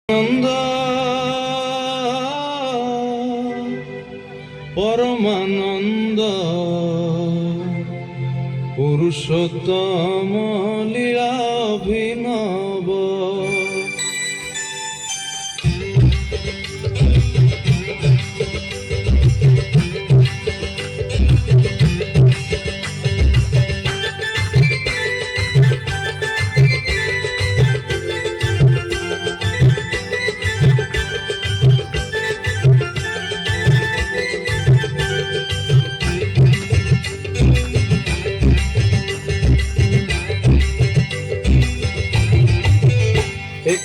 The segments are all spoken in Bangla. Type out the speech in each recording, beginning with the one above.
নন্দ পরমানন্দ পুরুষোত্তম লীলা অভিনব।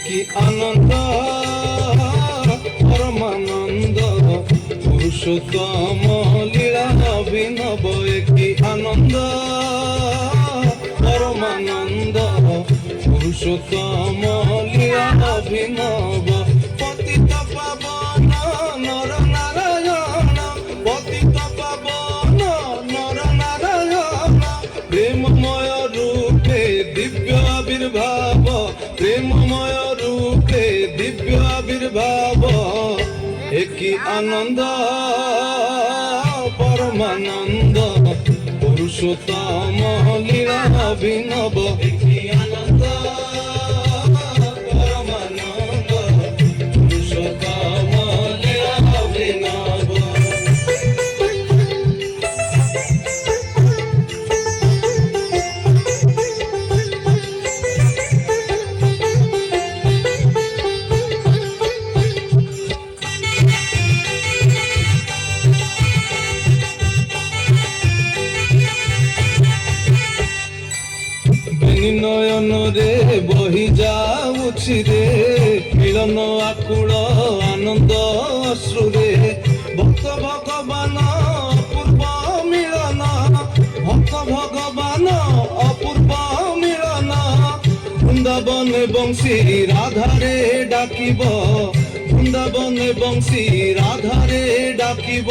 কি আনন্দ পরমানন্দ পুরুষোত্তম লীলা অভিনব। কি আনন্দ পরমানন্দ পুরুষোত্তম লীলা অভিনব। পতিত পাবন নর নারায়ণ, পতিত পাবন নর নারায়ণ, প্রেমময় রূপে দিব্য আবির্ভাব, প্রেমময় রূপে দিব্য আবির্ভাব। কি আনন্দ পরমানন্দ পুরুষোত্তম লীলা অভিনব। কি আনন্দ পরমানন্দ পুরুষোত্তম লীলা অভিনব। নয়ন রে বহি যাଉଛି রে মিলন আকুଳ আনন্দ অশ্রুরে। ভক্ত ভগবান অপূর্ব মিলন, ভক্ত ভগবান অপূর্ব মিলন। বৃন্দাবনে বংশী রাধারে ডাকিব, বৃন্দাবনে বংশী রাধারে ডাকিব।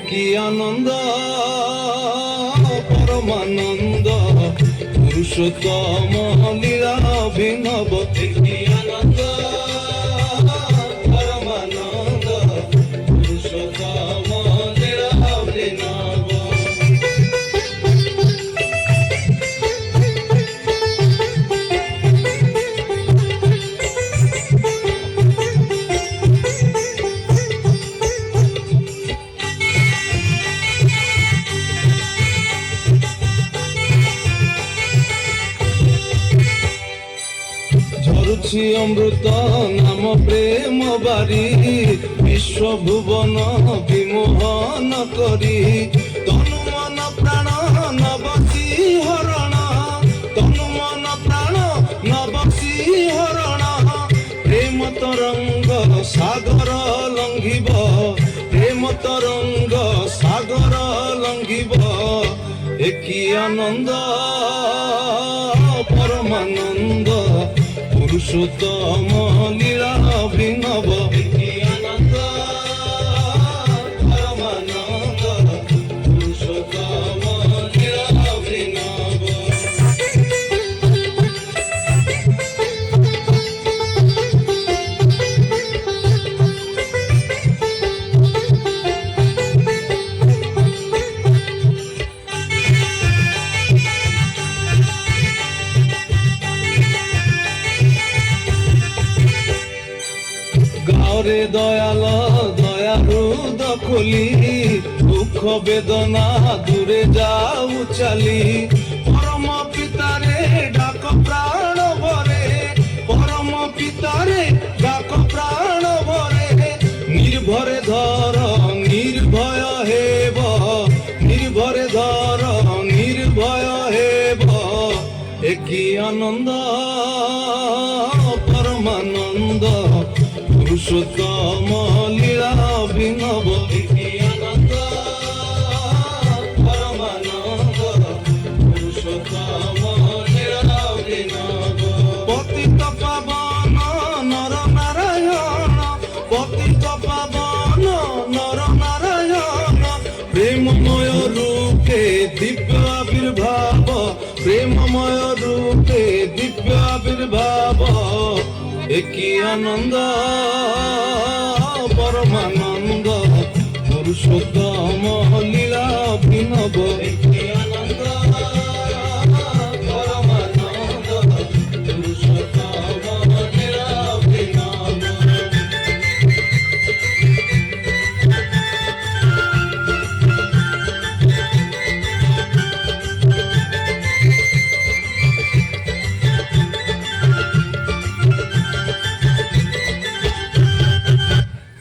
কি আনন্দ পরমানন্দ পুরুষোত্তম লীলা অভিনব। কি আনন্দ পরমানন্দ পুরুষোত্তম লীলা অভিনব। ঝরুছি অমৃত নাম প্রেম বারি, বিশ্ব ভুবন বিমোহন করি। তনু মন প্রাণ নবসী হরণ, তনু মন প্রাণ নবসী হরণ। প্রেম তরঙ্গ সাগর লঙ্ঘিব, প্রেম তরঙ্গ সাগর লঙ্ঘিব। কি আনন্দ পরমানন্দ পুরুষোত্তম লীলা অভিনব। কি আনন্দ পরমানন্দ পুরুষোত্তম লীলা অভিনব। গাওরে দয়াল দয়ালু দখলি, দুঃখ বেদনা দূরে যাও চালি। পরম পিতারে ডাক প্রাণ ভরে, পরম পিতারে ডাক প্রাণ ভরে। নির্ভরে ধর নির্ভয় হেব, নির্ভরে ধর নির্ভয় হেব। কি আনন্দ পরমানন্দ পুরুষোত্তম লীলা অভিনব। কি আনন্দ পরমানন্দ পুরুষোত্তম লীলা অভিনব। পতিত পাবন নর নারায়ণ, পতিত পাবন নর নারায়ণ, প্রেমময় রূপে দিব্য আবির্ভাব, প্রেমময় রূপে দিব্য আবির্ভাব। একই আনন্দ পরমানন্দ পুরুষোত্তম লীলা অভিনব